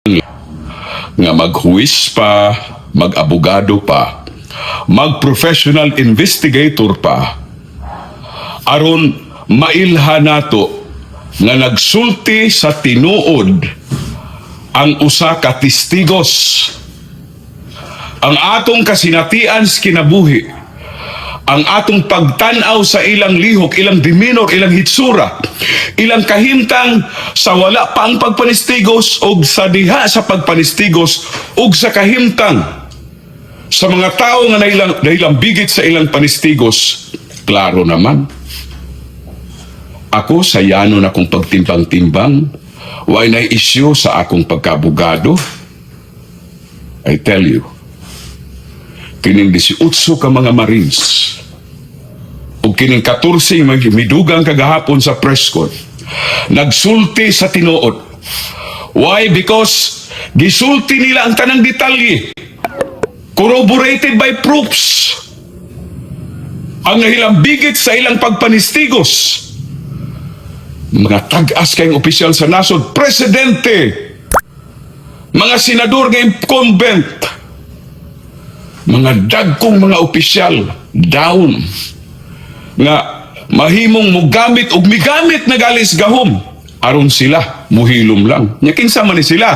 nga maghuwis pa, mag-abogado pa, mag-professional investigator pa, aron mailha nato nga nagsulti sa tinuod ang usa ka testigos. Ang atong kasinatian sa kinabuhi, ang atong pagtanaw sa ilang lihok, ilang demeanor, ilang hitsura, ilang kahimtang sa wala pa ang pagpanistigos o sa diha sa pagpanistigos o sa kahimtang sa mga tao nga nailang bigit sa ilang panistigos, klaro naman. Ako sayano na akong pagtimbang-timbang, why na isyu sa akong pagkabugado. I tell you, kining 18 ka mga Marines o kining 14 midugang kagahapon sa press con nagsulti sa tinuod. Why? Because gisulti nila ang tanang detalye, corroborated by proofs, ang nahilambigit sa ilang pagpanistigos. Mga tag-as kayong opisyal sa nasod, presidente, mga senador ngayong convent, mga dagkong mga opisyal down nga mahimong mugamit og migamit na galis gahom aron sila muhilom lang. Nya kinsa man ni sila?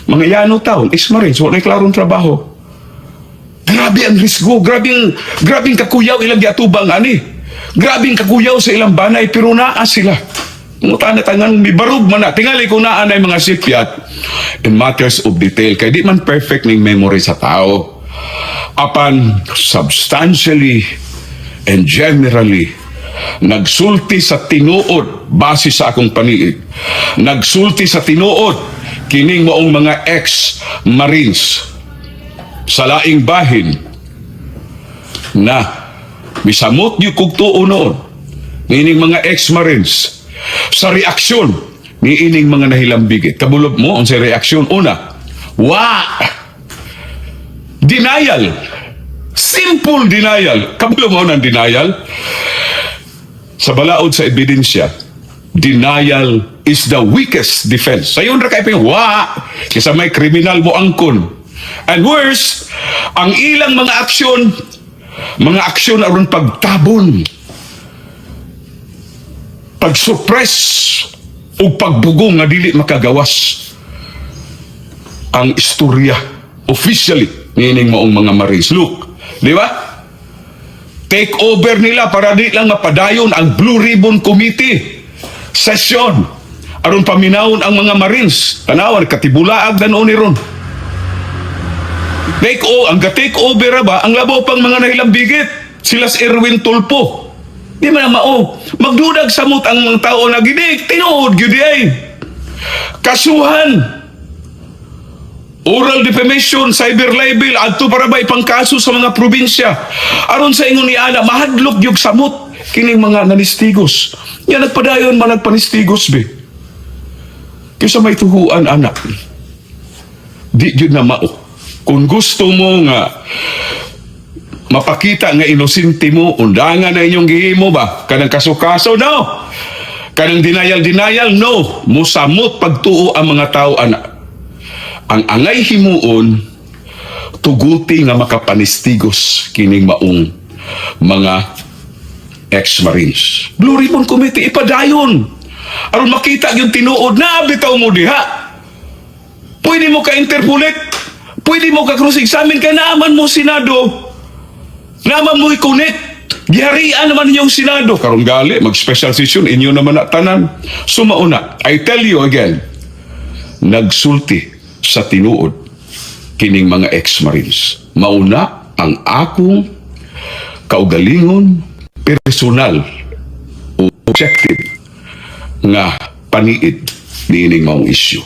Mga yano taon, ex-marines, wala klarong trabaho. Grabe ang risgo, grabing kakuyaw ilang giatubang ani. Grabing kakuyaw sa ilang banay pero naa sila. Muta na tangan mibarug man na. Tingali kung naa na mga sipyat in matters of detail. Kaya di man perfect ng memory sa tao. Apan substantially and generally nagsulti sa tinuod base sa akong paniig. Nagsulti sa tinuod kining maong mga ex-marines sa laing bahin na misamot yung kugtuo noon niining mga ex-marines sa reaksyon niining mga nahilambigit. Kabulob mo ang sa reaksyon. Una, denial. Simple denial. Kabulob mo ng denial. Sa balaod sa ebidensya, denial is the weakest defense. Sayon ra kay ping kaysa may kriminal mo angkon. And worse, ang ilang mga aksyon aron pagtabon, pagsuppress o pagbugong nga dili makagawas ang istorya officially nining maong mga Marines. Look, di ba? Take over nila para di lang mapadayon ang Blue Ribbon Committee session aron paminawon ang mga Marines. Tanawan, katibulaag na noon ni ron. Ang ga-take over ba, ang labaw pang mga nahilambigit, sila si Erwin Tulpo. Di man na magdudag samot ang mga tao na gidik, tinuod, gyuday. Kasuhan, oral defamation, cyber libel, adto para ba ipang kaso sa mga probinsya. Aron sa ingon ni Ana, mahadlok yung samot, kining mga nanistigos. Yan nagpadayon man nagpanistigos, be. Kaysa may tuhuan, anak. Di yun na mao. Kung gusto mo nga mapakita nga inosente mo, undangan na inyong gihimo ba? Kanang kaso-kaso, no. Kanang denial, no. Musamot pagtuo ang mga tao, anak. Ang angay himuon, tuguti nga makapanistigos kining maong mga ex-marines. Blue Ribbon Committee, ipadayon. Aron makita yung tinuod na bitaw mo diha. Pwede mo ka-interpolate. Pwede mo ka-cross-examine kaya naaman mo Senado. Naaman mo i-connect. Giharian naman ninyong Senado. Karong gali, mag-special session, inyo naman na tanan. Sumauna, I tell you again, nagsulti sa tinuod kining mga ex-marines. Mauna ang akong kaugalingon, personal o objective nga paniid niining maong issue.